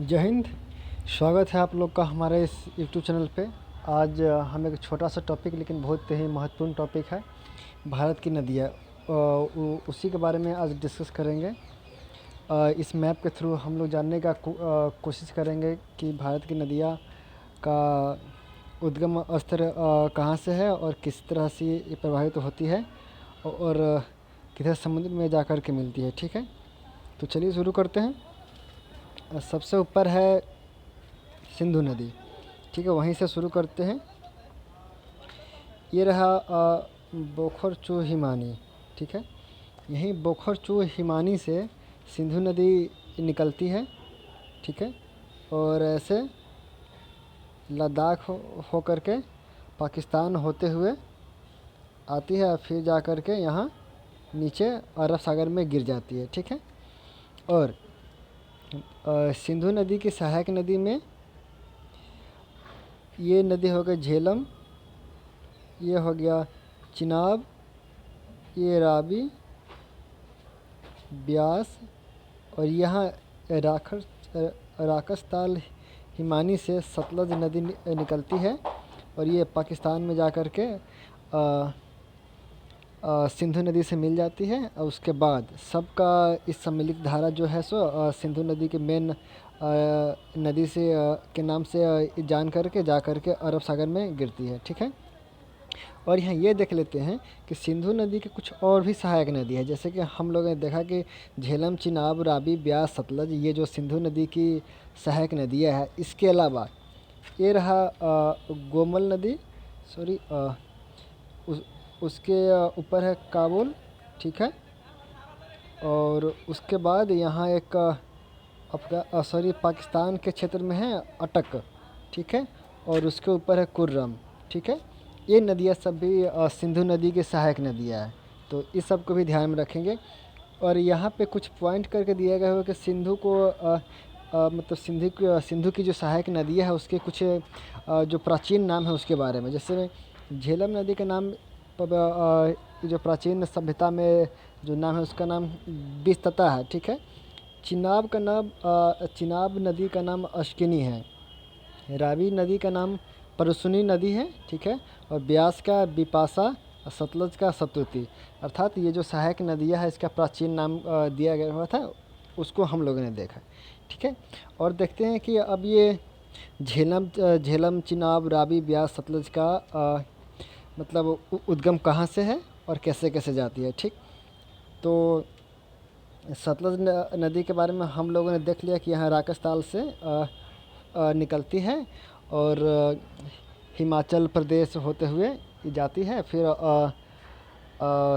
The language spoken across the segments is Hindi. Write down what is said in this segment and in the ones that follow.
जय हिंद। स्वागत है आप लोग का हमारे इस यूट्यूब चैनल पे। आज हम एक छोटा सा टॉपिक लेकिन बहुत ही महत्वपूर्ण टॉपिक है, भारत की नदियाँ। उसी के बारे में आज डिस्कस करेंगे। इस मैप के थ्रू हम लोग जानने का कोशिश करेंगे कि भारत की नदियाँ का उद्गम स्थल कहाँ से है और किस तरह से ये प्रभावित होती है और किधर समुद्र में जा कर के मिलती है। ठीक है, तो चलिए शुरू करते हैं। सबसे ऊपर है सिंधु नदी। ठीक है, वहीं से शुरू करते हैं। ये रहा बोखर चू हिमानी। ठीक है, यहीं बोखर चू हिमानी से सिंधु नदी निकलती है। ठीक है, और ऐसे लद्दाख हो कर के पाकिस्तान होते हुए आती है, फिर जा कर के यहाँ नीचे अरब सागर में गिर जाती है। ठीक है, और सिंधु नदी की सहायक नदी में ये नदी हो गई झेलम, ये हो गया चिनाब, ये रावी, ब्यास, और यहाँ राकसताल हिमानी से सतलज नदी निकलती है और ये पाकिस्तान में जा कर के सिंधु नदी से मिल जाती है। और उसके बाद सबका इस सम्मिलित धारा जो है सो सिंधु नदी के मेन नदी से के नाम से जान करके जा करके अरब सागर में गिरती है। ठीक है, और यहाँ ये देख लेते हैं कि सिंधु नदी के कुछ और भी सहायक नदी है, जैसे कि हम लोगों ने देखा कि झेलम, चिनाब, रावी, ब्यास, सतलज, ये जो सिंधु नदी की सहायक नदियाँ हैं। इसके अलावा ये रहा गोमल नदी, सॉरी उसके ऊपर है काबुल। ठीक है, और उसके बाद यहाँ एक पाकिस्तान के क्षेत्र में है अटक। ठीक है, और उसके ऊपर है कुर्रम। ठीक है, ये नदियाँ सब भी सिंधु नदी की सहायक नदियाँ हैं, तो इस सब को भी ध्यान में रखेंगे। और यहाँ पे कुछ पॉइंट करके दिया गया है कि सिंधु को मतलब सिंधु की जो सहायक नदियाँ है उसके कुछ जो प्राचीन नाम है उसके बारे में। जैसे झेलम नदी का नाम जो प्राचीन सभ्यता में जो नाम है उसका नाम बिस्तता है। ठीक है, चिनाब नदी का नाम अश्किनी है, रावी नदी का नाम परसुनी नदी है। ठीक है, और ब्यास का बिपाशा और सतलज का सतुती। अर्थात ये जो सहायक नदियाँ है इसका प्राचीन नाम दिया गया हुआ था, उसको हम लोगों ने देखा। ठीक है, और देखते हैं कि अब ये झेलम, चिनाब, रावी, ब्यास, सतलज का मतलब उद्गम कहाँ से है और कैसे कैसे जाती है। ठीक, तो सतलज नदी के बारे में हम लोगों ने देख लिया कि यहाँ राकसताल से निकलती है और हिमाचल प्रदेश होते हुए ये जाती है, फिर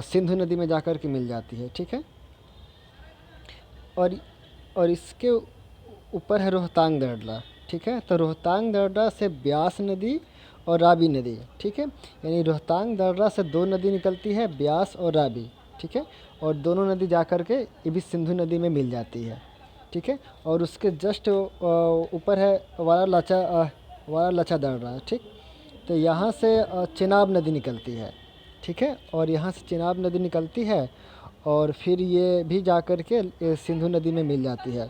सिंधु नदी में जाकर के मिल जाती है। ठीक है, और इसके ऊपर है रोहतांग दर्रा। ठीक है, तो रोहतांग दर्रा से ब्यास नदी और रावी नदी। ठीक है, यानी रोहतांग दर्रा से दो नदी निकलती है, ब्यास और रावी। ठीक है, और दोनों नदी जा कर के ये भी सिंधु नदी में मिल जाती है। ठीक है, और उसके जस्ट ऊपर है वारालाचा दर्रा। ठीक, तो यहाँ से चिनाब नदी निकलती है। ठीक है, और यहाँ से चिनाब नदी निकलती है और फिर ये भी जा कर के सिंधु नदी में मिल जाती है।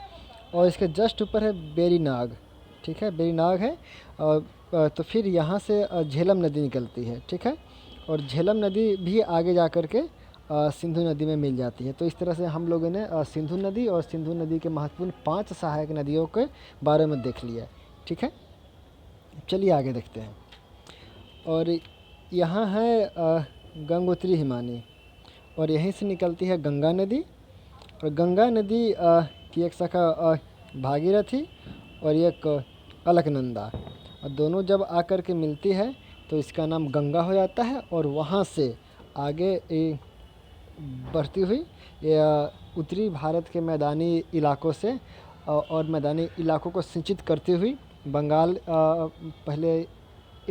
और इसके जस्ट ऊपर है बेरीनाग। ठीक है, बेरीनाग है, और तो फिर यहाँ से झेलम नदी निकलती है। ठीक है, और झेलम नदी भी आगे जा कर के सिंधु नदी में मिल जाती है। तो इस तरह से हम लोगों ने सिंधु नदी और सिंधु नदी के महत्वपूर्ण 5 सहायक नदियों के बारे में देख लिया। ठीक है, चलिए आगे देखते हैं। और यहाँ है गंगोत्री हिमानी, और यहीं से निकलती है गंगा नदी। और गंगा नदी की एक शाखा भागीरथी और एक अलकनंदा, और दोनों जब आकर के मिलती है तो इसका नाम गंगा हो जाता है। और वहाँ से आगे बढ़ती हुई उत्तरी भारत के मैदानी इलाकों से और मैदानी इलाकों को सिंचित करती हुई बंगाल पहले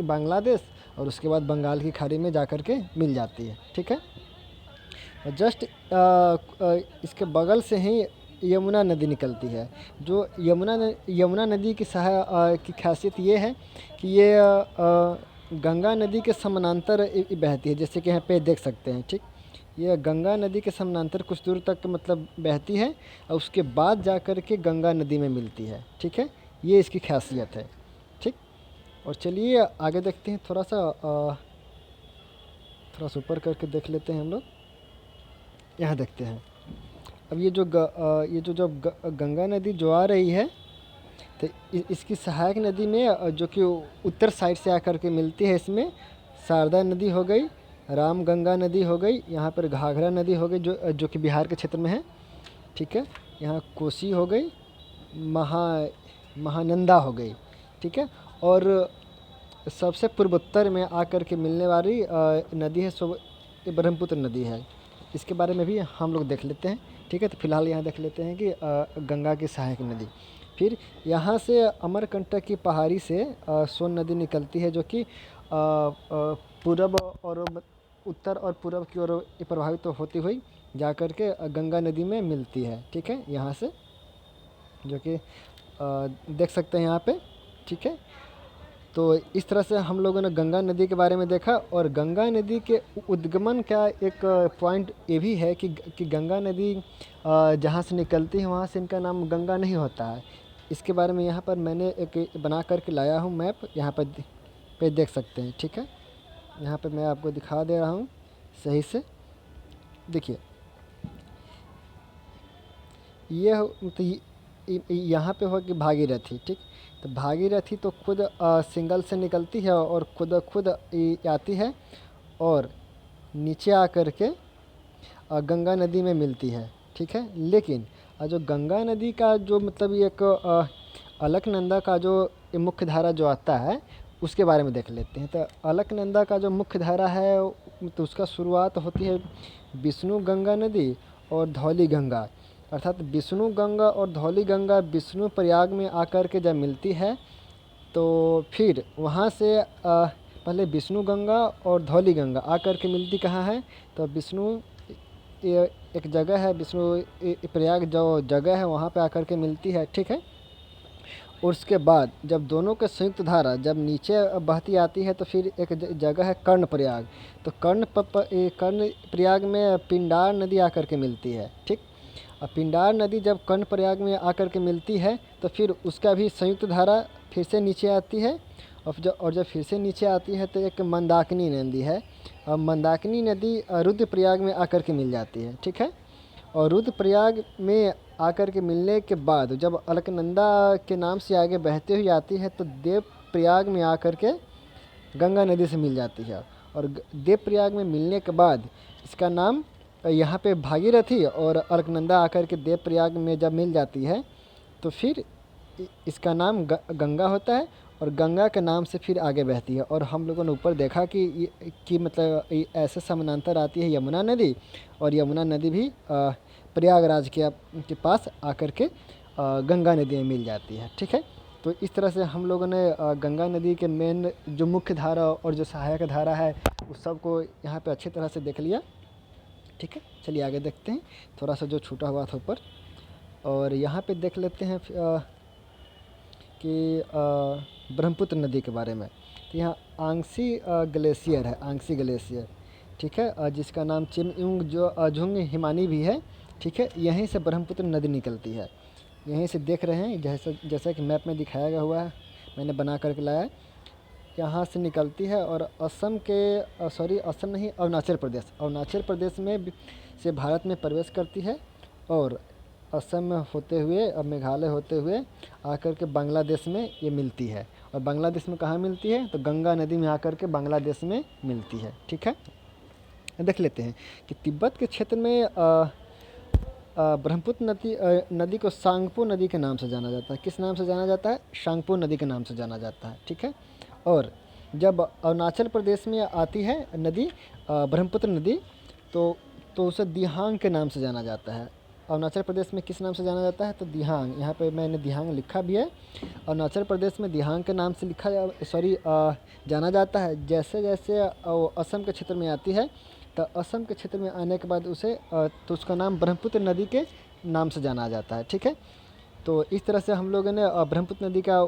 बांग्लादेश और उसके बाद बंगाल की खाड़ी में जाकर के मिल जाती है। ठीक है, जस्ट इसके बगल से ही यमुना नदी निकलती है। जो यमुना नदी की की खासियत ये है कि ये गंगा नदी के समानांतर बहती है, जैसे कि यहाँ पे देख सकते हैं। ठीक, ये गंगा नदी के समानांतर कुछ दूर तक मतलब बहती है और उसके बाद जा कर के गंगा नदी में मिलती है। ठीक है, ये इसकी खासियत है। ठीक, और चलिए आगे देखते हैं, थोड़ा सा ऊपर करके देख लेते हैं हम लोग। यहाँ देखते हैं, अब ये जो गंगा नदी जो आ रही है, तो इसकी सहायक नदी में जो कि उत्तर साइड से आकर के मिलती है, इसमें शारदा नदी हो गई, राम गंगा नदी हो गई, यहाँ पर घाघरा नदी हो गई जो कि बिहार के क्षेत्र में है। ठीक है, यहाँ कोसी हो गई, महा महानंदा हो गई। ठीक है, और सबसे पूर्वोत्तर में आकर के मिलने वाली नदी है सो ये ब्रह्मपुत्र नदी है। इसके बारे में भी हम लोग देख लेते हैं। ठीक है, तो फिलहाल यहाँ देख लेते हैं कि गंगा की सहायक नदी। फिर यहाँ से अमरकंटक की पहाड़ी से सोन नदी निकलती है, जो कि पूरब और उत्तर और पूरब की ओर प्रभावित तो होती हुई जा कर के गंगा नदी में मिलती है। ठीक है, यहाँ से जो कि देख सकते हैं यहाँ पे। ठीक है, तो इस तरह से हम लोगों ने गंगा नदी के बारे में देखा। और गंगा नदी के उद्गमन का एक पॉइंट ये भी है कि गंगा नदी जहाँ से निकलती है वहाँ से इनका नाम गंगा नहीं होता है। इसके बारे में यहाँ पर मैंने एक बना करके लाया हूँ मैप, यहाँ पे देख सकते हैं। ठीक है, यहाँ पे मैं आपको दिखा दे रहा हूँ सही से। देखिए, ये यहाँ पे हो कि भागीरथी। ठीक, तो भागीरथी तो खुद सिंगल से निकलती है और खुद आती है और नीचे आकर के गंगा नदी में मिलती है। ठीक है, लेकिन जो गंगा नदी का जो मतलब ये एक अलकनंदा का जो मुख्य धारा जो आता है उसके बारे में देख लेते हैं। तो अलकनंदा का जो मुख्य धारा है तो उसका शुरुआत होती है विष्णु गंगा नदी और धौली गंगा, अर्थात विष्णु गंगा और धौली गंगा विष्णु प्रयाग में आकर के जब मिलती है तो फिर वहाँ से पहले विष्णु गंगा और धौली गंगा आकर के मिलती कहाँ है, तो विष्णु एक जगह है, विष्णु प्रयाग जो जगह है वहाँ पे आकर के मिलती है। ठीक है, और उसके बाद जब दोनों के संयुक्त धारा जब नीचे बहती आती है तो फिर एक जगह है कर्ण प्रयाग। तो कर्ण प्रयाग में पिंडार नदी आकर के मिलती है। ठीक, और पिंडार नदी जब कर्ण प्रयाग में आकर के मिलती है तो फिर उसका भी संयुक्त धारा फिर से नीचे आती है। और जब फिर से नीचे आती है तो एक मंदाकिनी नदी है, और मंदाकिनी नदी रुद्रप्रयाग में आकर के मिल जाती है। ठीक है, और रुद्रप्रयाग में आकर के मिलने के बाद जब अलकनंदा के नाम से आगे बहते हुए आती है तो देवप्रयाग में आकर के गंगा नदी से मिल जाती है। और देवप्रयाग में मिलने के बाद इसका नाम यहाँ पे भागीरथी और अलकनंदा आकर के देवप्रयाग में जब मिल जाती है तो फिर इसका नाम गंगा होता है और गंगा के नाम से फिर आगे बहती है। और हम लोगों ने ऊपर देखा कि मतलब ऐसे समानांतर आती है यमुना नदी, और यमुना नदी भी प्रयागराज के पास आकर के गंगा नदी में मिल जाती है। ठीक है, तो इस तरह से हम लोगों ने गंगा नदी के मेन जो मुख्य धारा और जो सहायक धारा है उस सब को यहाँ पे अच्छी तरह से देख लिया। ठीक है, चलिए आगे देखते हैं, थोड़ा सा जो छूटा हुआ था ऊपर। और यहाँ पे देख लेते हैं कि ब्रह्मपुत्र नदी के बारे में। तो यहाँ आंगसी ग्लेशियर है, आंगसी ग्लेशियर। ठीक है, जिसका नाम चिमयुंग जो झुंग हिमानी भी है। ठीक है, यहीं से ब्रह्मपुत्र नदी निकलती है, यहीं से देख रहे हैं जैसा कि मैप में दिखाया गया हुआ है, मैंने बना करके लाया। यहाँ से निकलती है और असम नहीं, अरुणाचल प्रदेश में से भारत में प्रवेश करती है और असम में होते हुए और मेघालय होते हुए आकर के बांग्लादेश में ये मिलती है। और बांग्लादेश में कहाँ मिलती है, तो गंगा नदी में आकर के बांग्लादेश में मिलती है। ठीक है, देख लेते हैं कि तिब्बत के क्षेत्र में ब्रह्मपुत्र नदी को सांगपो नदी के नाम से जाना जाता है। किस नाम से जाना जाता है, सांगपो नदी के नाम से जाना जाता है। ठीक है, और जब अरुणाचल प्रदेश में आती है नदी ब्रह्मपुत्र नदी तो उसे दिहांग के नाम से जाना जाता है। अरुणाचल प्रदेश में किस नाम से जाना जाता है, तो दिहांग, यहाँ पे मैंने दिहांग लिखा भी है। अरुणाचल प्रदेश में दिहांग के नाम से जाना जाता है। जैसे जैसे असम के क्षेत्र में आती है तो असम के क्षेत्र में आने के बाद तो उसका नाम ब्रह्मपुत्र नदी के नाम से जाना जाता है। ठीक है, तो इस तरह से हम लोगों ने ब्रह्मपुत्र नदी का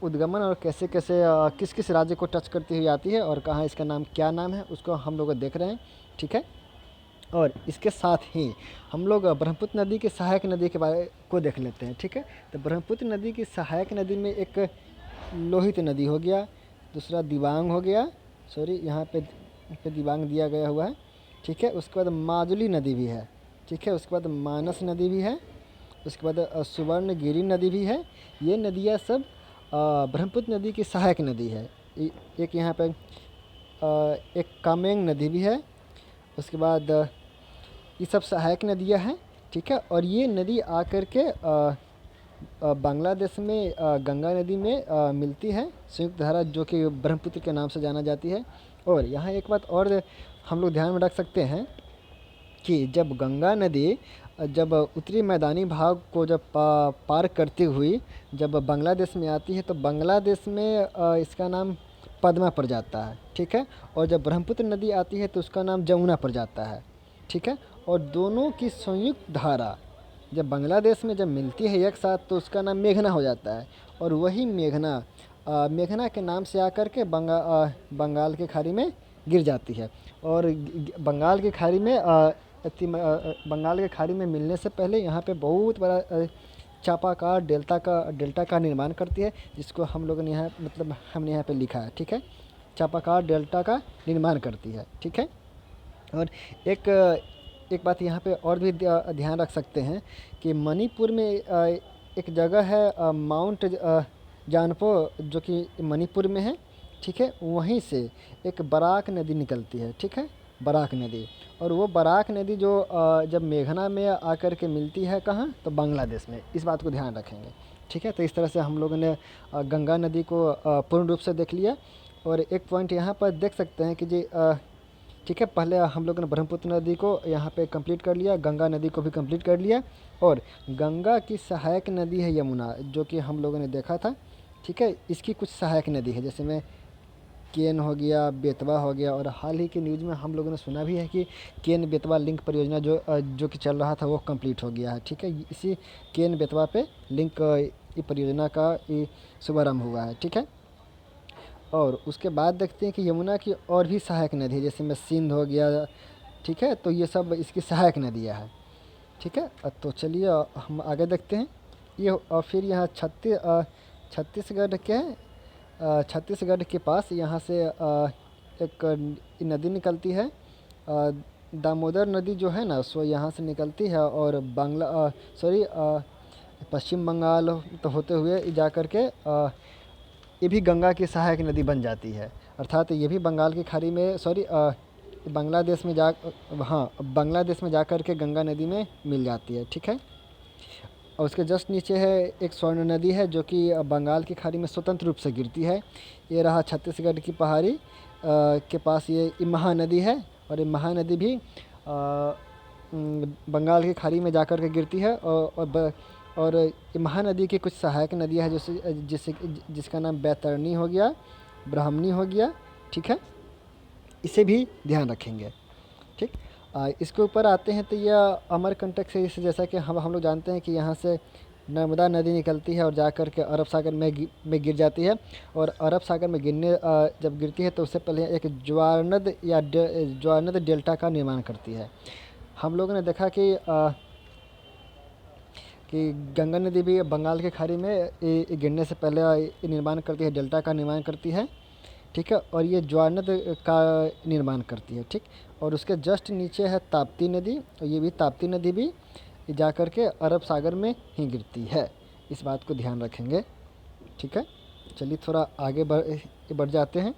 उद्गमन और कैसे कैसे किस किस राज्य को टच करती हुई आती है और कहाँ इसका नाम क्या नाम है उसको हम लोग देख रहे हैं। ठीक है, और इसके साथ ही हम लोग ब्रह्मपुत्र नदी की सहायक नदी के बारे को देख लेते हैं। ठीक है, तो ब्रह्मपुत्र नदी की सहायक नदी में एक लोहित नदी हो गया, दूसरा दिबांग हो गया, सॉरी यहाँ पे दिबांग दिया गया हुआ है। ठीक है, उसके बाद माजुली नदी भी है। ठीक है, उसके बाद मानस नदी भी है, उसके बाद सुवर्णगिरी नदी भी है। ये नदियाँ सब ब्रह्मपुत्र नदी की सहायक नदी है। एक यहाँ पे एक कामेंग नदी भी है। उसके बाद ये सब सहायक नदियाँ हैं। ठीक है, और ये नदी आकर के बांग्लादेश में गंगा नदी में मिलती है, संयुक्त धारा, जो कि ब्रह्मपुत्र के नाम से जाना जाती है। और यहाँ एक बात और हम लोग ध्यान में रख सकते हैं कि जब गंगा नदी जब उत्तरी मैदानी भाग को जब पार करती हुई जब बांग्लादेश में आती है, तो बांग्लादेश में इसका नाम पद्मा पड़ जाता है। ठीक है, और जब ब्रह्मपुत्र नदी आती है तो उसका नाम जमुना पड़ जाता है। ठीक है, और दोनों की संयुक्त धारा जब बांग्लादेश में जब मिलती है एक साथ, तो उसका नाम मेघना हो जाता है। और वही मेघना के नाम से आकर के बंगाल की खाड़ी में गिर जाती है। और बंगाल की खाड़ी में बंगाल की खाड़ी में मिलने से पहले यहाँ पे बहुत बड़ा चापाकार डेल्टा का निर्माण करती है, जिसको हम लोगों ने यहाँ मतलब हमने यहाँ पे लिखा है। ठीक है, चापाकार डेल्टा का निर्माण करती है। ठीक है, और एक बात यहाँ पे और भी ध्यान रख सकते हैं कि मणिपुर में एक जगह है माउंट जानपो, जो कि मणिपुर में है। ठीक है, वहीं से एक बराक नदी निकलती है। ठीक है, बराक नदी, और वो बराक नदी जो जब मेघना में आकर के मिलती है कहाँ, तो बांग्लादेश में। इस बात को ध्यान रखेंगे। ठीक है, तो इस तरह से हम लोगों ने गंगा नदी को पूर्ण रूप से देख लिया। और एक पॉइंट यहाँ पर देख सकते हैं कि जी ठीक है, पहले हम लोगों ने ब्रह्मपुत्र नदी को यहाँ पे कंप्लीट कर लिया, गंगा नदी को भी कंप्लीट कर लिया, और गंगा की सहायक नदी है यमुना, जो कि हम लोगों ने देखा था। ठीक है, इसकी कुछ सहायक नदी है, जैसे में केन हो गया, बेतवा हो गया, और हाल ही के न्यूज़ में हम लोगों ने सुना भी है कि केन बेतवा लिंक परियोजना जो कि चल रहा था वो कंप्लीट हो गया है। ठीक है, इसी केन बेतवा पे लिंक ये परियोजना का ये शुभारम्भ हुआ है। ठीक है, और उसके बाद देखते हैं कि यमुना की और भी सहायक नदी है, जैसे में सिंध हो गया। ठीक है, तो ये सब इसकी सहायक नदियाँ हैं। ठीक है, तो चलिए हम आगे देखते हैं। ये और फिर यहाँ छत्तीसगढ़ के छत्तीसगढ़ के पास यहाँ से एक नदी निकलती है, दामोदर नदी जो है ना, सो यहाँ से निकलती है, और पश्चिम बंगाल तो होते हुए जा कर के ये भी गंगा की सहायक नदी बन जाती है। अर्थात ये भी बंगाल की खाड़ी में बांग्लादेश में बांग्लादेश में जा कर के गंगा नदी में मिल जाती है। ठीक है, और उसके जस्ट नीचे है एक स्वर्ण नदी है, जो कि बंगाल की खाड़ी में स्वतंत्र रूप से गिरती है। ये रहा छत्तीसगढ़ की पहाड़ी के पास ये महानदी है, और ये महानदी भी बंगाल की खाड़ी में जाकर के गिरती है। और ये महानदी की कुछ सहायक नदियाँ हैं, जिसका नाम बैतरणी हो गया, ब्राह्मणी हो गया। ठीक है, इसे भी ध्यान रखेंगे। ठीक, इसके ऊपर आते हैं तो यह अमरकंटक से, जैसा कि हम लोग जानते हैं कि यहाँ से नर्मदा नदी निकलती है और जाकर के अरब सागर में गिर जाती है। और अरब सागर में जब गिरती है तो उससे पहले एक ज्वारनद डेल्टा का निर्माण करती है। हम लोगों ने देखा कि गंगा नदी भी बंगाल की खाड़ी में गिरने से पहले निर्माण करती है, डेल्टा का निर्माण करती है। ठीक है, और ये ज्वारनद का निर्माण करती है। ठीक, और उसके जस्ट नीचे है ताप्ती नदी, और ये भी ताप्ती नदी भी जा कर के अरब सागर में ही गिरती है। इस बात को ध्यान रखेंगे। ठीक है, चलिए थोड़ा आगे बढ़ जाते हैं।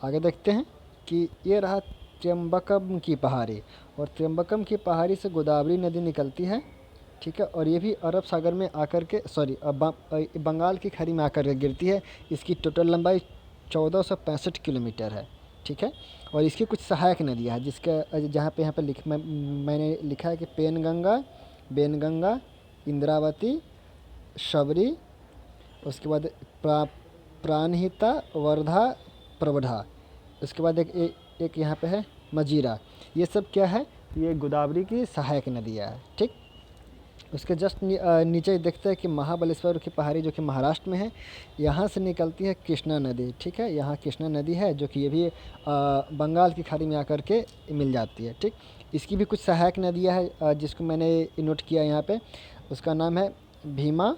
आगे देखते हैं कि ये रहा त्र्यंबकम की पहाड़ी, और त्र्यंबकम की पहाड़ी से गोदावरी नदी निकलती है। ठीक है, और ये भी अरब सागर में आकर के बंगाल की खाड़ी में आकर के गिरती है। इसकी टोटल लंबाई 1465 किलोमीटर है। ठीक है, और इसकी कुछ सहायक नदियाँ हैं, यहाँ पे मैंने लिखा है कि पेनगंगा, बेनगंगा, इंद्रावती, शबरी, उसके बाद प्राणहिता, वर्धा, प्रवढ़ा, उसके बाद एक यहाँ पे है मजीरा। ये सब क्या है, ये गोदावरी की सहायक नदियाँ है। ठीक, उसके जस्ट नीचे ही देखते हैं कि महाबलेश्वर की पहाड़ी जो कि महाराष्ट्र में है, यहाँ से निकलती है कृष्णा नदी। ठीक है, यहाँ कृष्णा नदी है जो कि ये भी बंगाल की खाड़ी में आकर के मिल जाती है। ठीक, इसकी भी कुछ सहायक नदियाँ हैं जिसको मैंने नोट किया यहाँ पे। उसका नाम है भीमा,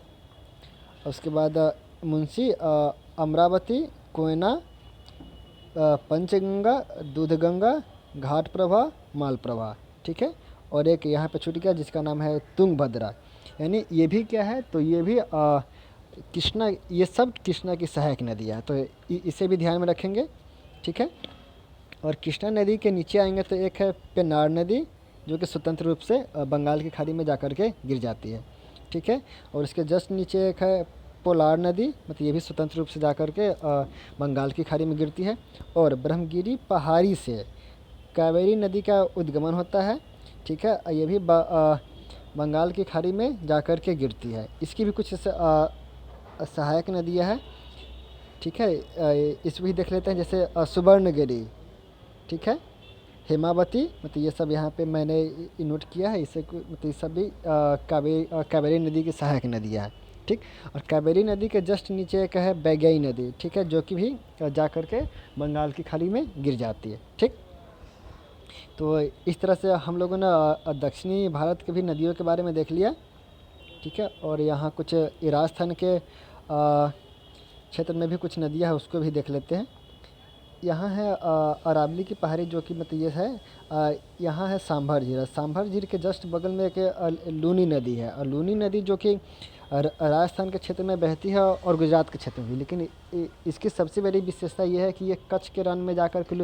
उसके बाद मुंशी, अमरावती, कोयना, पंचगंगा, दूधगंगा, घाट प्रभा, मालप्रभा। ठीक है, और एक यहाँ पे छूट गया जिसका नाम है तुंगभद्रा। यानी ये भी क्या है, तो ये भी कृष्णा, ये सब कृष्णा की सहायक नदियाँ है, तो इसे भी ध्यान में रखेंगे। ठीक है, और कृष्णा नदी के नीचे आएंगे तो एक है पेन्नार नदी जो कि स्वतंत्र रूप से बंगाल की खाड़ी में जाकर के गिर जाती है। ठीक है, और इसके जस्ट नीचे एक है पोलार नदी, मतलब ये भी स्वतंत्र रूप से जाकर के बंगाल की खाड़ी में गिरती है। और ब्रह्मगिरी पहाड़ी से कावेरी नदी का उद्गमन होता है। ठीक है, ये भी बंगाल की खाड़ी में जाकर के गिरती है। इसकी भी कुछ सहायक नदियाँ हैं। ठीक है, इस भी देख लेते हैं, जैसे सुवर्णगिरी। ठीक है, हेमावती, मतलब ये सब यहाँ पे मैंने नोट किया है। इसे मतलब ये सब भी कावेरी नदी की सहायक नदियाँ हैं। ठीक, और कावेरी नदी के जस्ट नीचे एक है बैगई नदी। ठीक है, जो कि भी जा कर के बंगाल की खाड़ी में गिर जाती है। ठीक, तो इस तरह से हम लोगों ने दक्षिणी भारत के भी नदियों के बारे में देख लिया। ठीक है, और यहाँ कुछ राजस्थान के क्षेत्र में भी कुछ नदियाँ हैं, उसको भी देख लेते हैं। यहाँ है अरावली की पहाड़ी जो कि मतलब ये है यहाँ है सांभर झील। सांभर झील के जस्ट बगल में एक लूनी नदी है, और लूनी नदी जो कि राजस्थान के क्षेत्र में बहती है और गुजरात के क्षेत्र में भी। लेकिन इसकी सबसे बड़ी विशेषता ये है कि ये कच्छ के रण में जाकर के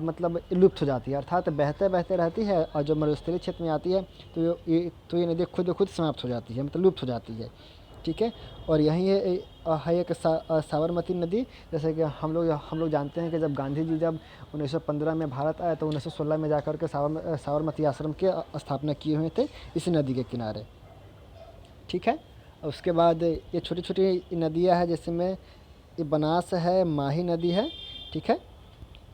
मतलब लुप्त हो जाती है, अर्थात बहते बहते रहती है, और जो मरुस्थलीय क्षेत्र में आती है तो ये नदी खुद ब खुद समाप्त हो जाती है, मतलब लुप्त हो जाती है। ठीक है, और यहीं है एक साबरमती नदी। जैसे कि हम लोग जानते हैं कि जब गांधी जी जब 1915 में भारत आए तो 1916 में जाकर के साबरमती आश्रम की स्थापना किए हुए थे इसी नदी के किनारे। ठीक है, और उसके बाद ये छोटी छोटी नदियाँ हैं, जैसे में ये बनास है, माही नदी है। ठीक है,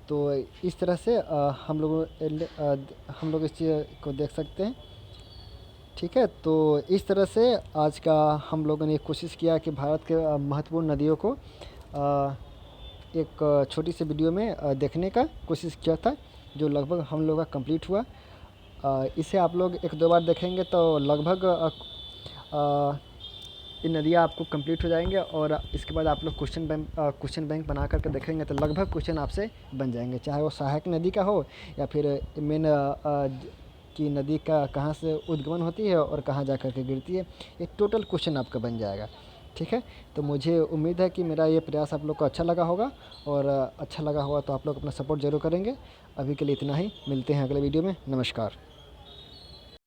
तो इस तरह से हम लोग इस चीज़ को देख सकते हैं। ठीक है, तो इस तरह से आज का हम लोगों ने कोशिश किया कि भारत के महत्वपूर्ण नदियों को एक छोटी सी वीडियो में देखने का कोशिश किया था, जो लगभग हम लोग का कंप्लीट हुआ। इसे आप लोग एक दो बार देखेंगे तो लगभग ये नदियाँ आपको कंप्लीट हो जाएंगे, और इसके बाद आप लोग क्वेश्चन बैंक बना करके देखेंगे तो लगभग क्वेश्चन आपसे बन जाएंगे, चाहे वो सहायक नदी का हो या फिर मेन कि नदी का कहाँ से उद्गमन होती है और कहाँ जा कर के गिरती है। एक टोटल क्वेश्चन आपका बन जाएगा। ठीक है, तो मुझे उम्मीद है कि मेरा ये प्रयास आप लोग को अच्छा लगा होगा, और अच्छा लगा होगा तो आप लोग अपना सपोर्ट ज़रूर करेंगे। अभी के लिए इतना ही, मिलते हैं अगले वीडियो में। नमस्कार।